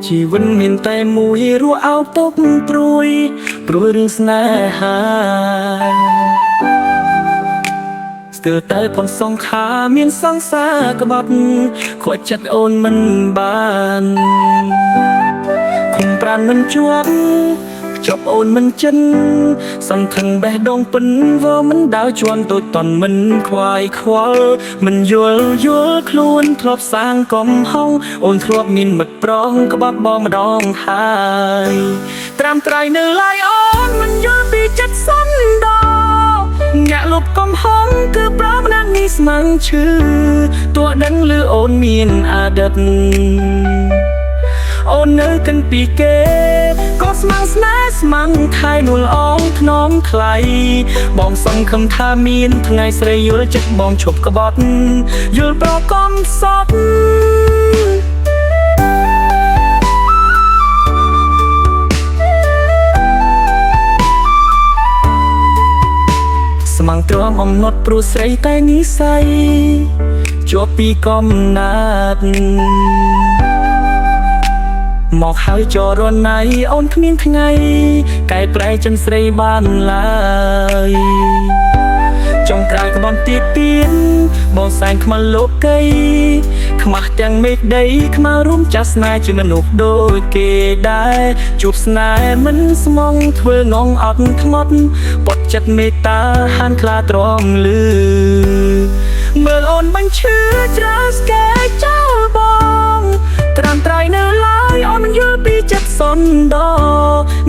ชีวิตមានតែមួយរស់អោបទុកព្រួយរឿងស្នេហាស្ទើរតែផុនសង្ខារមានសង្សារក្បត់ខ្វាច់ចិត្តអូនមិនបានគុំប្រានមិនជាប់ចប់អូនមិនចិនសង្ឃឹងបេះដូងពិនវើមិនដាវជួនតូចតន់មិនខ្វាយខ្វល់មិនយល់ខ្លួនធ្លាប់សាងកំហុងអូនធ្លាប់មានមិត្តប្រងក្បត់បងម្ដងហើយត្រាំត្រៃនៅឡើយអូនមិនយល់ពីចិត្តសន្ទអ្នកលុបកំហុងគឺប្រមណាស់នេះស្មាំងឈឺតួដឹងលឺអូនមានអាដិតអូននៅកិនពីគេក៏ស្មាំងស្នេហ៍ស្មាំងថៃនួលអងធ្នមថ្លៃបងសង្ឃឹមថាមានថ្ងៃស្រីយល់ចិត្តបងឈប់ក្បត់យល់ប្រកំសត់ស្មាំងទ្រាំអំណត់ព្រោះស្រីតែនិស័យជាប់ពីកំណាត់មកហើយចរណៃអូនគ្មានថ្ងៃកែប្រែចិនស្រីបានឡើយចុងក្រោយក្បន់ទៀតបងសែងខ្មៅលោកីខ្មាស់ទាំងមេឃដីខ្មៅរួមចាស់ស្នេហ៍ជាមនុស្សដូចគេដែរជួបស្នេហ៍មិនស្មងធ្វើងងអត់ខ្មត់ពត់ចិត្តមេត្តាហានខ្លាទ្រាំលឺមើលអូនបាញ់ឈឺច្រាស្កែចោលបងត្រាំត្រៃនៅឡើយអូនមិនយល់ពីចិត្តសន្ទ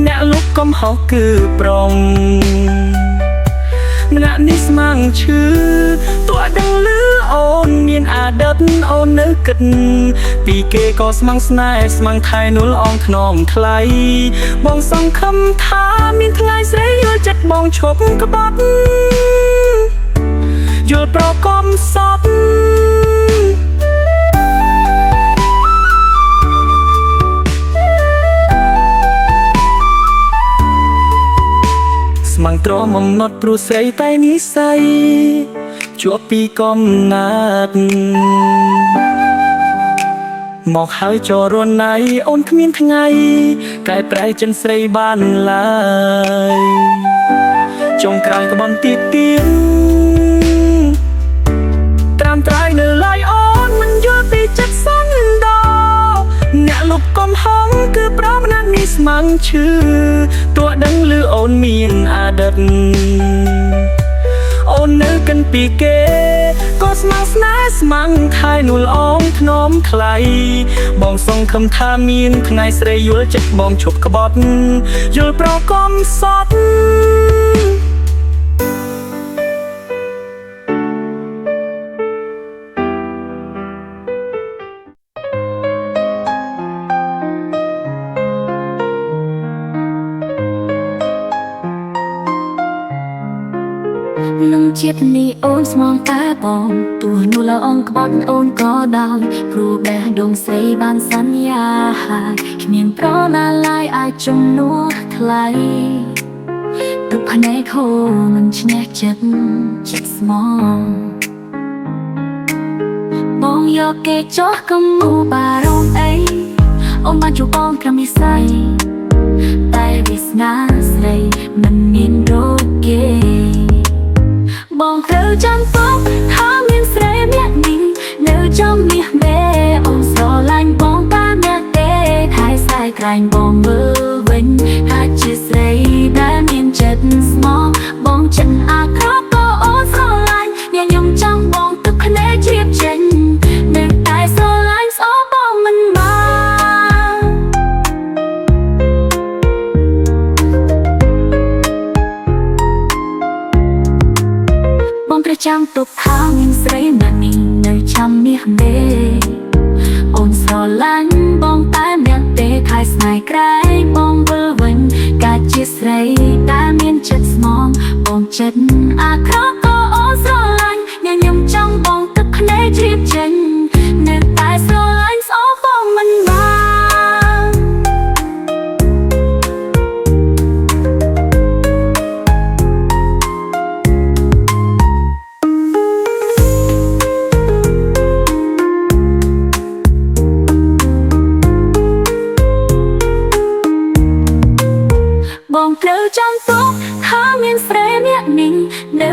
អ្នកលុបកំហុសគឺប្រុងអ្នកនេះស្មាំងឈឺតួដឹងលឺអូនមានអាដិតអូននៅគិតពីគេក៏ស្មាំងស្នេហ៍ស្មាំងថៃនួលអងធ្នមថ្លៃបងសង្ឃឹមថាមានថ្ងៃស្រីយល់ចិត្តបងឈប់ក្បត់យល់ប្រកំសត់ស្មាំងទ្រាំអំណត់ព្រោះស្រីតែនិស័យជាប់ពីកំណាត់មកហើយចរណៃអូនគ្មានថ្ងៃកែប្រែចិនស្រីបានឡើយចុងក្រោយក្បន់ទៀតត្រាំត្រៃនៅឡើយអូនមិនយល់ពីចិត្តសន្ទអ្នកលុបកំហុងគឺប្រមណាស់នេះស្មាំងឈឺតួដឹងលឺអូនមានអាដិតអូននៅកិនពីគេក៏ស្មាំងស្នេហ៍ស្មាំងថៃនួលអងធ្នមថ្លៃបងសង្ឃឹមថាមានថ្ងៃស្រីយល់ចិត្តបងឈប់ក្បត់យល់ប្រកំសត់នឹងជាតិនេះអូនស្មងតែបងទោះនោះល្អអងក្បត់អូនក៏ដោយព្រោះបេះដូងស្រីបានសន្យាហើយគ្មានប្រណាឡើយអាចជំនួសថ្លៃទឹកភ្នែកហូរមិនឈ្នះចិត្តស្មងបងយកគេចោះកុំបារម្ភអីអូនបានជួបបងក្រំនិស័យតែវាសនាស្រីមិនមានដូចគេបងត្រូវចាំទុកថាមានស្រីម្នាក់នេះនៅចំមាសមេអូនស្រឡាញ់បងតាមអ្នកទេថែស្អែកក្រែងបងមើលវិញអាចជាស្រីដែលមានចិត្តស្មោះបងចិត្តអាក្រក់ក៏អូនស្រឡាញ់អ្នកខ្ញុំចង់បងទឹកភ្នែកជ្រាបចេញនៅតែស្រឡាញ់ស្អប់បងមិនបានបងត្រូវចាំទុកថាមានស្រីណានេះនៅចាំមាសមេអូនស្រឡាញ់បងតែម្នាក់ទេខែស្នេហ៍ក្រែងបងវិលវិញកាលជាស្រីដែលមានចិត្តស្មងបងចិត្តអាក្រក់ក៏អូនស្រឡាញ់អ្នកខ្ញុំចង់បងទឹកភ្នែកជ្រាបចេញនៅតែស្រឡាញ់ស្អប់បងមិនបាន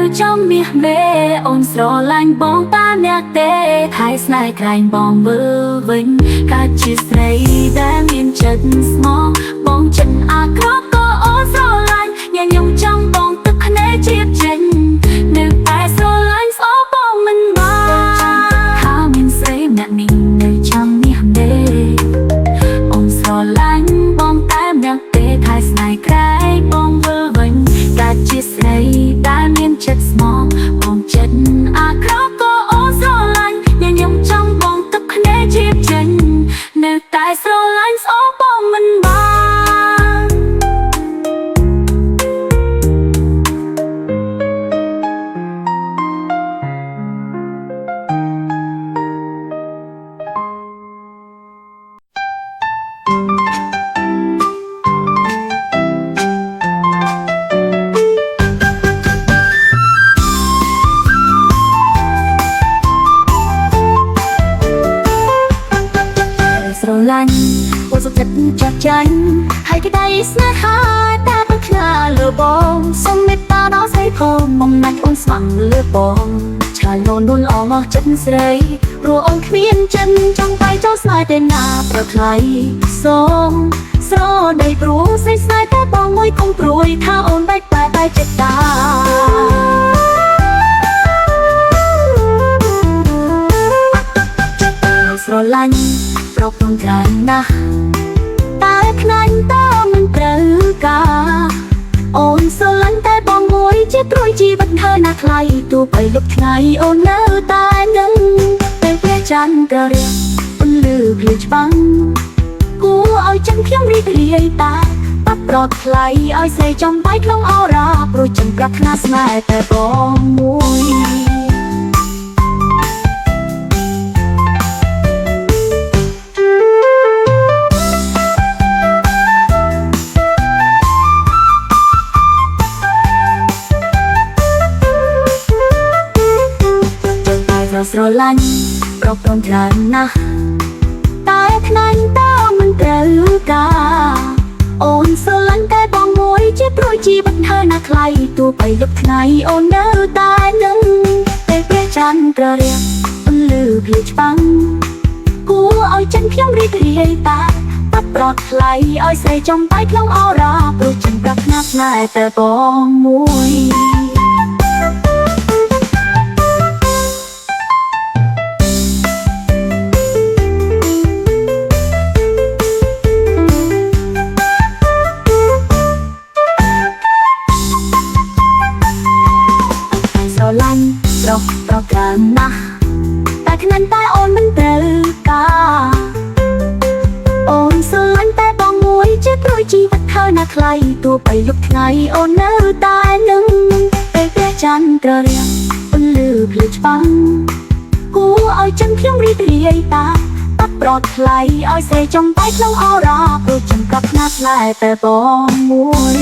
trong miệt mê ôm sro lanh bóng ta nhạc tê thái snai cành bóng bơ vinh cả chiếc giấy đã miên chất mong bóng chân à khóc có ô sro lanh nhẹ nhõm trong bóng tức khné chiếc chân nếu ai sro lanh gió bóng mình ba khá miên giấy mẹ mình nơi trong miệt mê ôm sro lanh bóng ta nhạc tê thái snai cành bóng bơ vinh cả chiếc giấy đã miên chất mong bóng chân à khóc có ô sro lanh nhẹ nhõm trong bóng tức khné chiếc chân nếu tại sro lanh gió bóng mình ba sro lanh ô dục chất chặt chanh hai cái tay snap hai ta bất ngờ lừa bóng sông mệt ta đó say không mong nạch ôn sẵn lừa bóng trải nôn đun ong ngọt chất giấy rùa ong khuyên chân trong tay cháu sai tên nà bật lại sông sro đầy rú say sai ta bóng môi công rùi tha ôn bách bài bài chết ta sro lanh rọc đông tràn na ta khăn ta mình trời cả ôn sơ lanh ta bong môi chết rồi chi bất hơi nát lại tu bay lúc ngày ôn nơ ta nâng tay que chan cờ ôn lư lư băng cú oi chân khiêm ri ri ta bắt rọt lại oi say trong bãi không ao ra rồi chân cắt nát ngay ta bong môi sro lanh rọc đông tràn na ta khăn ta mình trời cả ôn sơ lanh ta bong môi chết rồi chi bất hơi nát lại tu bay lúc ngày ôn nơ ta nâng tay que chan cờ ôn lư lư băng cú oi chân khiêm ri ri ta bắt rọt lại oi say trong bãi không ao ra rồi chân cắt nát ngay ta bong môi lanh rọc rọc tràn na ta khăn ta ôn mình từ cả ôn sơ lanh ta bong môi chết rồi chi vật hơi nát lại tu bay lúc ngày ôn nơ ta nâng tay que chan cờ ôn lư lư băng cú oi chân khiêm ri ri ta bắt rọt lại oi say trong bãi không ao ra rồi chân cắt nát lại ta bong môi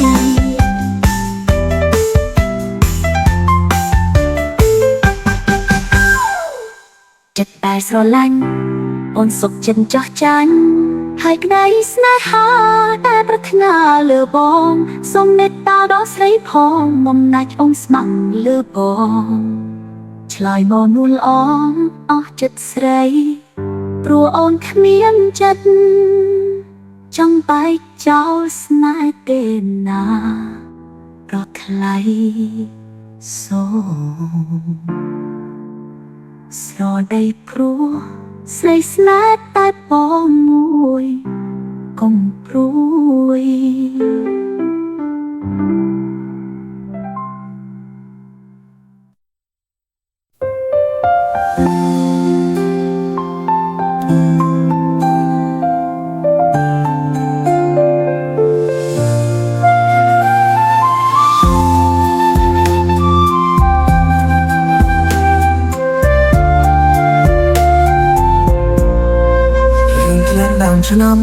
chất bài sro lanh ôn sụp chân cho chắn hai cái đấy snap ha ta bất ngờ lừa bóng sông nét ta đó say phong mong nạch ông sẵn lừa bóng trời mò nuôn ong chất giấy rùa ôn khmiên chất trong bài cháu snap tên na rót lại sông sro đầy pru say snap tai bong môi công pruôiឆ្នាំ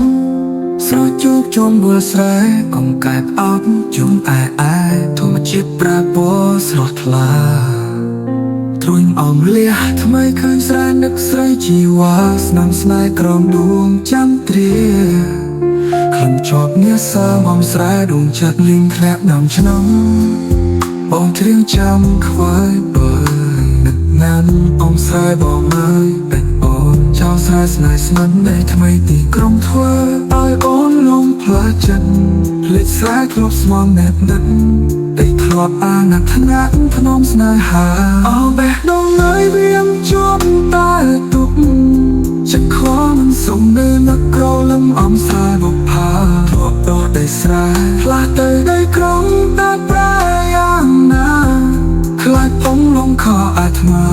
ស្រជោគជុំបួលស្រែកុំកែបអប់ជុំអែធម្មជាតិប្រែពណ៌ស្រស់ថ្លាត្រួញអងលះថ្មីឃើញស្រែនឹកស្រីជីវ៉ាស្នាមស្នេហ៍ក្រំដួងចាំត្រាក្លិនជាប់នាសាមមស្រែដួងចិត្តលីងធ្លាក់ដើមឆ្នាំ បងត្រៀមចាំខ្វាយបើនឹកណានអងស្រែបងអើយពេញអូនចៅស្រែស្នេហ៍ស្និទ្ធនៃថ្មីទីក្រុងធ្វើឲ្យអូនលំផ្លាចិត្តភ្លេចស្រែធ្លាប់ស្មងណែបនិតតែធ្លាប់អាណិតថ្នាក់ភ្នំស្នេហាអោបេះដូងហើយវាមជាប់តែទុកចិត្តខំមិនសុំនៅនឹកក្រលឹមអំសាយបុផាធ្លាប់ដោះដីស្រែផ្លាស់ទៅដីក្រុងតែប្រែយ៉ាងណាខ្លាចបងលងខអាត្មា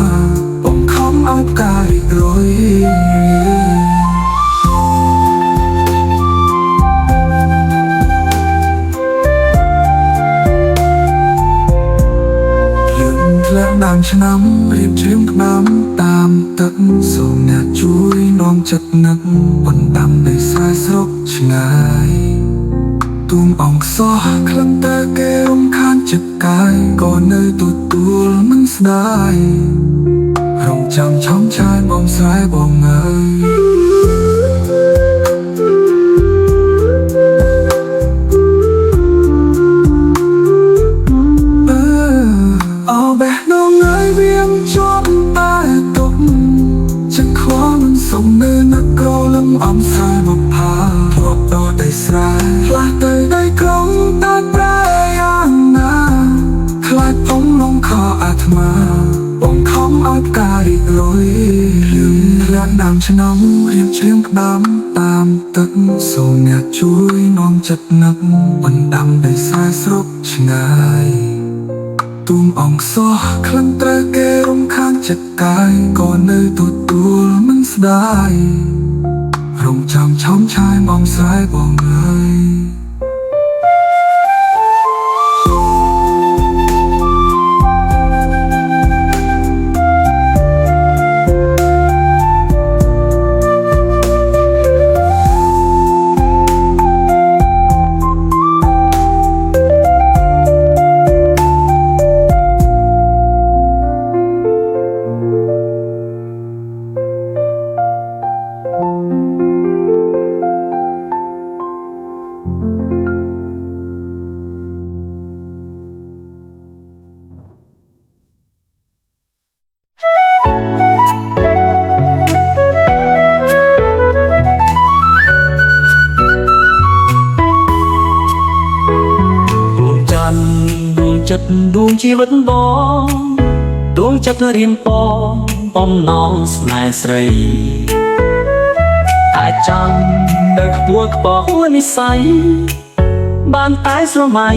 បងខំឲ្យផ្ការីករយដើមឆ្នាំរៀបច្រៀងក្តាមតាមទឹកសូមអ្នកជួយនាំចិត្តនឹកបណ្ដាំនៃស្រែស្រុកឆ្ងាយទូមអង្គសោះក្លឹមតែគេរំខានចិត្តកាយក៏នៅទទួលមិនស្ដាយរំចាំឆំឆាយបងស្រែបងអើយអំសាយមកផាធ្លាប់ដោះដីស្រែផ្លាស់ទៅដីក្រុងតែប្រែយ៉ាងណាខ្លាចបងលងខអាត្មាបងខំឲ្យផ្ការីករយលឺធ្លាក់ដើមឆ្នាំរៀបច្រៀងក្តាមតាមទឹកសូមអ្នកជួយនាំចិត្តនឹកបណ្ដាំដីស្រែស្រុកឆ្ងាយទូមអង្គសោះក្លិនត្រូវគេរំខានចិត្តកាយក៏នៅទទួលមិនស្ដាយរំចាំឆំឆាយបងស្រែបងអើយចិត្តដួងជីវិតបងដួងចិត្តរៀមបងបំណងស្នេហ៍ស្រីអាចចាំនៅខ្ពស់ខ្ពស់ហួនិស័យបានតែស្រមៃ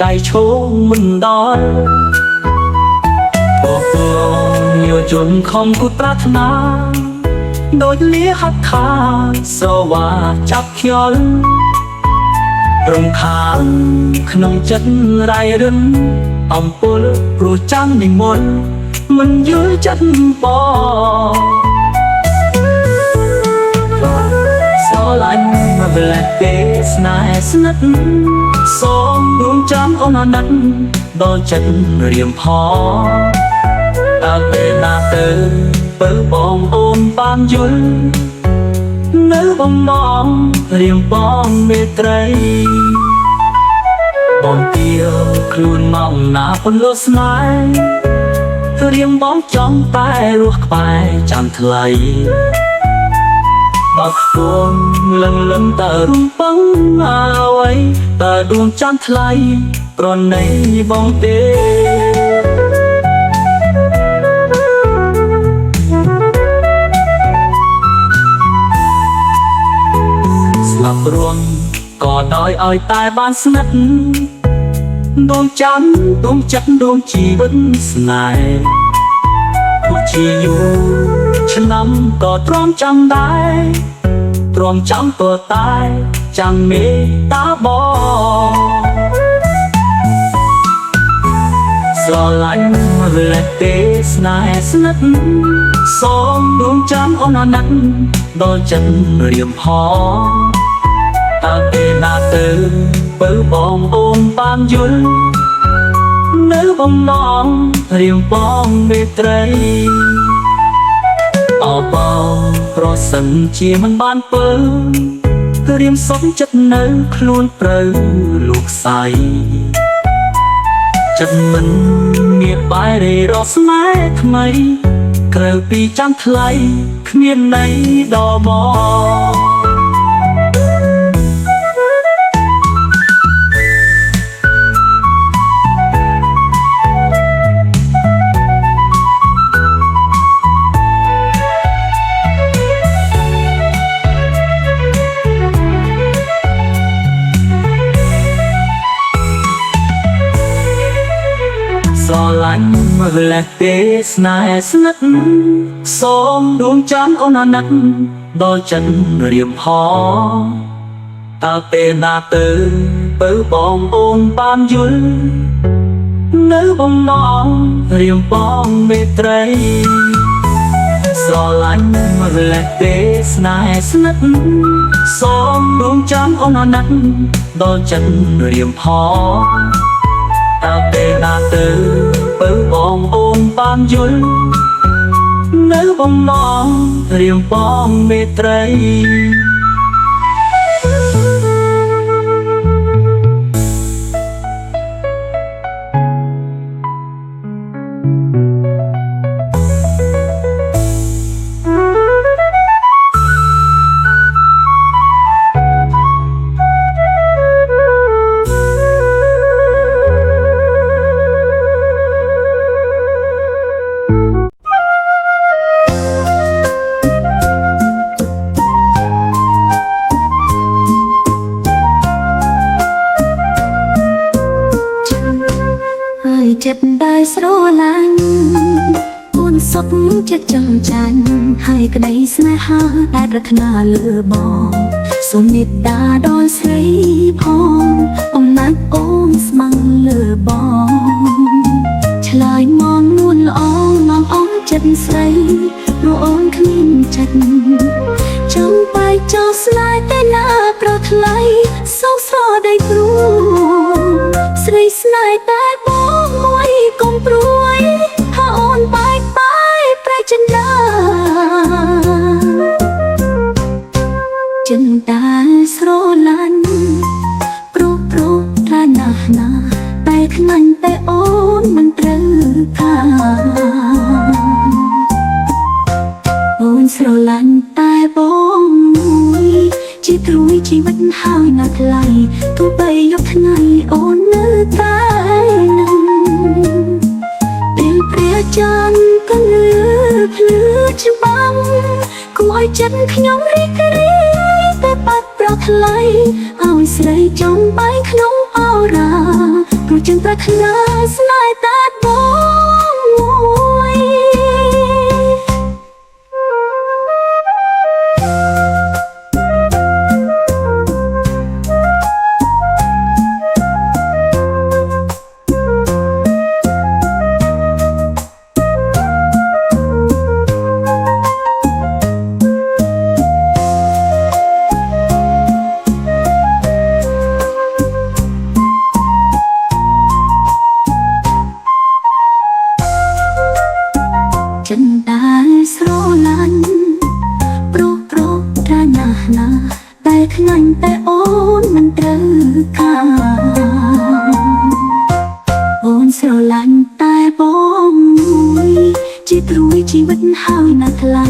ដៃឈោងមិនដល់ពោពងយោជន់ខំគូប្រាថ្នាដូចលាហត្ថខាស្រវាចាប់ខ្យល់រំខានក្នុងចិត្តរៃរឹងអំពុលព្រោះចាំនិមន្តមិនយល់ចិត្តបងស្រឡាញ់មកប្លែកទេស្នេហ៍ស្និទ្ធសូមរំចាំអូនអាណិតដល់ចិត្តរៀមផងតើពេលណាទៅពើបងអូនបានយល់នៅបំណងរៀមបងមេត្រីបងទៀវខ្លួនមកណាពលលស្នេហ៍រៀមបងចង់តែរស់ក្បែរចាំថ្លៃបើខ្ពស់លឹងលឹងតើរំពឹងអ្វីតើដួងចាំថ្លៃប្រណីបងទេស្លាប់រួងក៏ដោយឲ្យតែបានស្និទ្ធដួងចាំដួងចិត្តដួងជីវិតស្នេហ៍ពុទ្ធជាយូរឆ្នាំក៏ទ្រាំចាំដែរទ្រាំចាំតតែចាំមេតាបងស្រឡាញ់មកលែកទេស្នេហ៍ស្និទ្ធសូមដួងចាំអូនអាណិតដល់ចិត្តរៀមផងតើពេលណាទៅពើបងអូនបានយល់នៅបំណងរៀមបងមេត្រីអបអរប្រសិនជាមិនបានពើរៀមសុំចិត្តនៅខ្លួនព្រៅលោកសៃ ចិត្តមិនមានបាយរេរកស្នេហ៍ថ្មីក្រៅពីចាំថ្លៃគ្មានន័យដល់មក ស្រឡាញ់មើលលែទេស្នេហ៍ស្និទ្ធសូមដួងច័ន្ទអូនអាណិតដល់ចិត្តរៀមផងតើពេលណាទៅបើបងអូនបានយល់នៅបំណងរៀមបងមេត្រីស្រឡាញ់មើលលែទេស្នេហ៍ស្និទ្ធសូមដួងច័ន្ទអូនអាណិតដល់ចិត្តរៀមផងតើពេលណាទៅបើបងអូនបានយល់នៅបំណងរៀមបងមេត្រី ចិត្តได้ស្រឡាញ់ពួនសុខចិត្តចង់ចាញ់ហើយក្តីស្នេហាដែលប្រាថ្នាលើបងសូមមេត្តាដល់ស្រីផងអំណាចអូនស្មឹងលើបងឆ្លើយមកនួនល្អងអងចិត្តស្រីព្រោះអូនគ្មានចិត្តចង់បែកចោលស្នេហ៍តែណាប្រថ្លៃសោកស្រដីព្រួយស្រីស្នេហ៍តែបងមួយកុំព្រួយថាអូនបែកបាយប្រែចិនដាចិនដាស្រឡាញ់ព្រោះថ្លៃណាស់ណាតែខ្លាញ់តែអូនមិនត្រូវថាអូនស្រឡាញ់តែបងមួយជាទ្រួយជីវិតហើយណាស់ថ្លៃទោះបីយកថ្ងៃអូននៅតែនឹងពេលព្រះច័ន្ទក៏លឺភ្លឺច្បាំងគួរឲ្យចិត្តខ្ញុំរីករាយតែបាត់ប្រថ្លៃឲ្យស្រីចង់បែកក្នុងអរាព្រោះចឹងប្រាថ្នាស្នេហ៍តែបងមួយចិនដែលស្រឡាញ់ព្រោះថាណាស់ណាតែខ្លាញ់តែអូនមិនត្រូវការអូនស្រឡាញ់តែបងមួយជាទ្រួយជីវិតហើយណាស់ថ្លៃ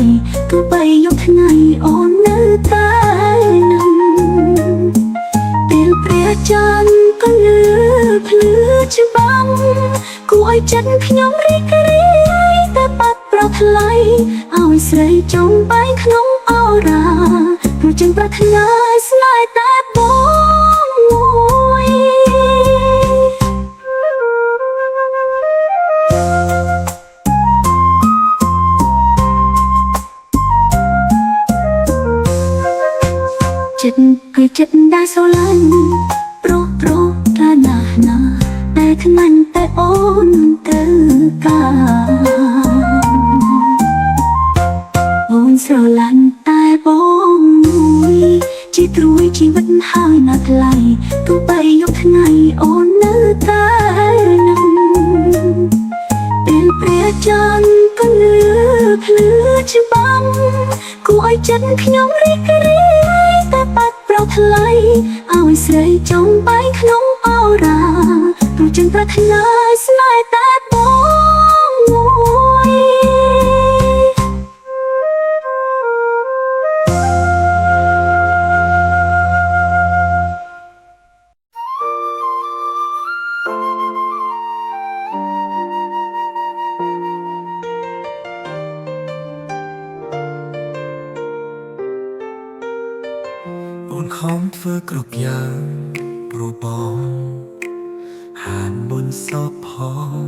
ទោះបីយកថ្ងៃអូននៅតែនឹងពេលព្រះច័ន្ទក៏លឺភ្លឺច្បាំងគួរឲ្យចិត្តខ្ញុំរីករាយតែបាត់ប្រថ្លៃឲ្យស្រីចង់បែកក្នុងអរាព្រោះចឹងប្រាថ្នាស្នេហ៍តែបងមួយចិត្តគឺចិត្តដែលស្រឡាញ់ព្រោះថាណាស់ណាតែខ្លាញ់តែអូនត្រូវការអូនស្រឡាញ់តែបងមួយជាទ្រួយជីវិតហើយណាស់ថ្លៃទោះបីយកថ្ងៃអូននៅតែនឹងពេលព្រះច័ន្ទក៏លឺភ្លឺច្បាំងគួរឲ្យចិត្តខ្ញុំរីករាយតែបាត់ប្រថ្លៃឲ្យស្រីចង់បែកក្នុងអរាព្រោះចឹង ប្រាថ្នាស្នេហ៍តែបងមួយ អូនខំធ្វើគ្រប់យ៉ាងព្រោះបងហានបុនសពផង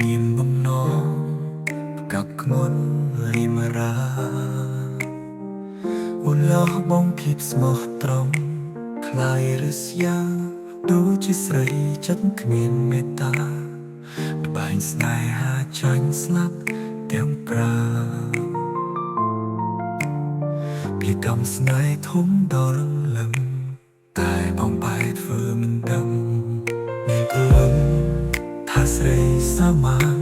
មានបំណងកាប់ខ្មុនរីមរាអូនលោះបងភាពស្មោះត្រង់ខ្លាយរស្យាដូចជាស្រីចិត្តគ្មានមេត្តាក្បែងស្នេហាចាញ់ស្លាប់ទាំងប្រាពីកំស្នេហ៍ធំដល់លឹមតែបងបែកធ្វើមិនដឹងមានព្រលឹមថាស្រីសាមាន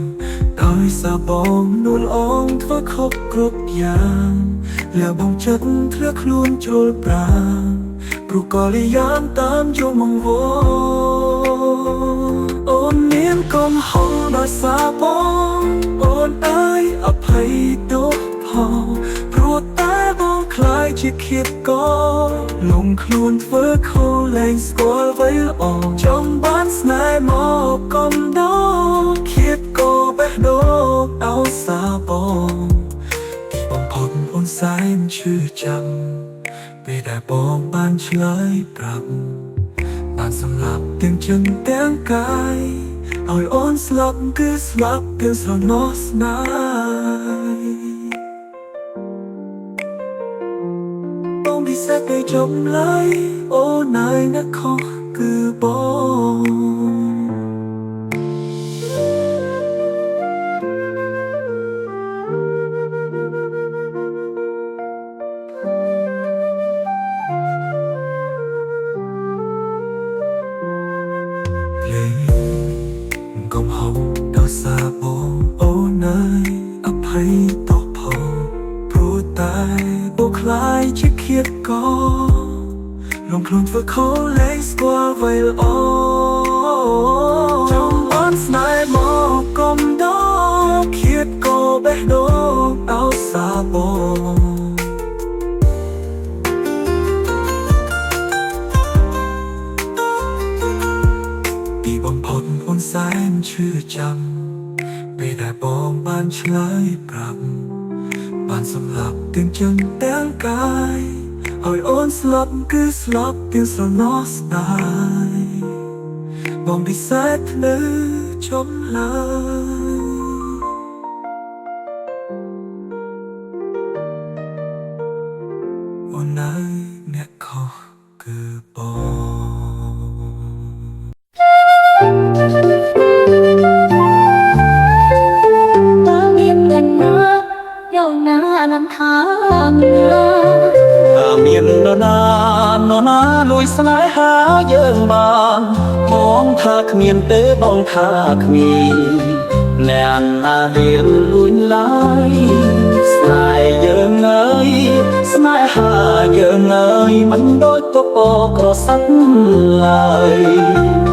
ដោយសារបងនួលអងធ្វើខុសគ្រប់យ៉ាងแล้วបងចិត្តធ្លាក់ខ្លួនចូលប្រាព្រោះក៏លីយ៉ាងតាមយមងវអូនមានកំហុសដោយសារបងអូនអើយអភ័យទោសផងព្រោះតែបងខ្លាយជាឃាតករលងខ្លួនធ្វើខុសលែងស្គាល់អ្វីល្អចង់បានស្នេហ៍មកកំដរឃាតក៏បេះដូងអោសាបងបំផុតអូនសែនឈឺចាំពេលដែលបងបានឆ្លើយប្រាប់បានសម្លាប់ទាំងជើងទាំងកាយឲ្យអូនស្លាប់គឺស្លាប់គឺស្រណោះស្នេហ៍បងពិសេសទៅចំឡាយអូនណៃណាខុសគឺបងកុំហៅដល់សារបងអូនណៃអភ័យតោះផងព្រោះតែបងខ្លាយជាឃាតករលងខ្លួនធ្វើខុសលែងស្គាល់អ្វីល្អចង់បានស្នេហ៍មកកុំដកឃាតក៏បេះដូងអោសាបងពីបំផុតអូនសែនឈឺចាំពេលដែលបងបានឆ្លើយប្រាប់បានសម្លាប់ទាំងជើងទាំងកាយឲ្យអូនស្លាប់គឺស្លាប់ទាំងស្រណោះស្ដាយបងពិសេសភ្លឺចំឡើយអូននៅអ្នកខុសគឺបងមាននរណាលួយស្នេហាយើងបានបងថាគ្មានទេបងថាគ្មានអ្នកណារៀនលួយឡើយស្នេហ៍យើងអើយស្នេហាយើងអើយមិនដូចកពក្រសិនឡើយ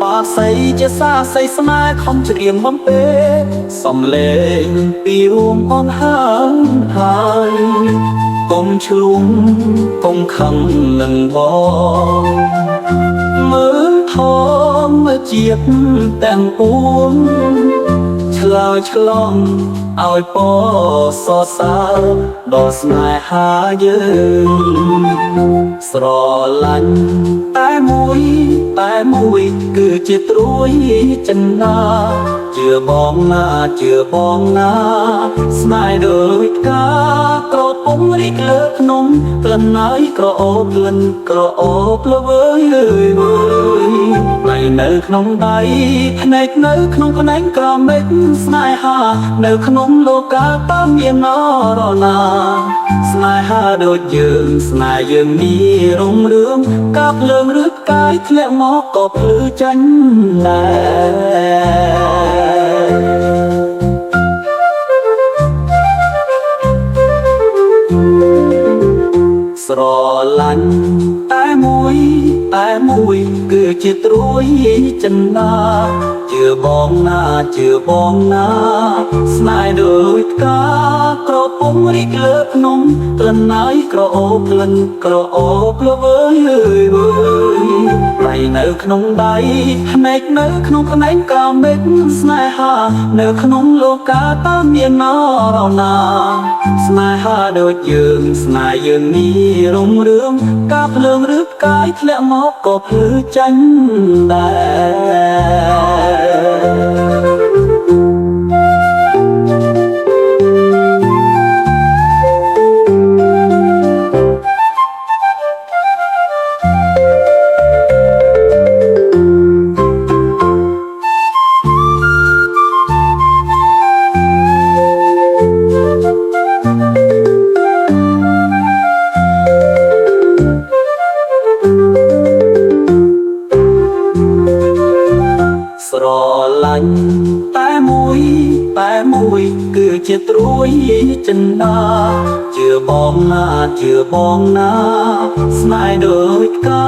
បាស័យជាសាស័យស្នេហ៍ខំច្រៀងបំពេសំលេងពីរួមអនហើងហើយកុំឆ្លងកុំខឹងនឹងបងមើលធម្មជាតិទាំងពួងឆ្លើយឆ្លងឲ្យពសរសើរដល់ស្នេហាយើងស្រឡាញ់តែមួយគឺជាត្រួយចិនណាជឿបងណាស្នេហ៍ដូចកាក្រពុំរីកលើក្នុងក្លិនណៃក្រអូបលិនក្រអូបលវើយផ្នែកនៅក្នុងដៃផ្នែកនៅក្នុងផ្នែកក្រមេចស្នេហានៅក្នុងលោកាតាមមាននរណាស្នេហាដូចយើងស្នេហ៍យើងនេះរុងរឿងកាប់លើងរឹកកាយធ្លាក់មកក៏ភ្លឺចាញ់ដែរស្រឡាញ់តែមួយគឺជាត្រួយ ចិនណាជឿបងណាជឿបងណាស្នេហ៍ដូចផ្កាក្រពុំរីកលើភ្នំត្រណាយក្រអូបលិនក្រអូបលវើយវើយដៃនៅក្នុងដៃភ្នែកនៅក្នុងភ្នែកកាមេឃស្នេហានៅក្នុងលោកាតើមាននរណាស្នេហាដូចយើងស្នេហ៍យើងនេះរុងរឿងការភ្លើងឬផ្កាយធ្លាក់មកក៏ភ្លឺចាញ់ដែរស្រឡាញ់តែមួយគឺជាត្រួយចិនដាជឿបងណាជឿបងណាស្នេហ៍ដូចផ្កា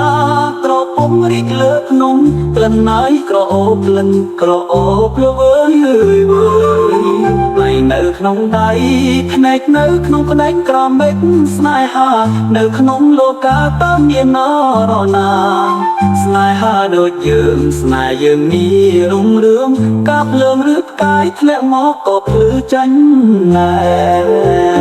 ក្រពុំរីកលើភ្នំក្លិនណៃក្រអូបលិនក្រអូបលវើយវើយដៃនៅក្នុងដៃភ្នែកនៅក្នុងភ្នែកក្រមេឃស្នេហានៅក្នុងលោកាតើមាននរណាស្នេហាដូចយើងស្នេហ៍យើងនេះរុងរឿងកាប់លើងឬផ្កាយធ្លាក់មកក៏ភ្លឺចាញ់ណែ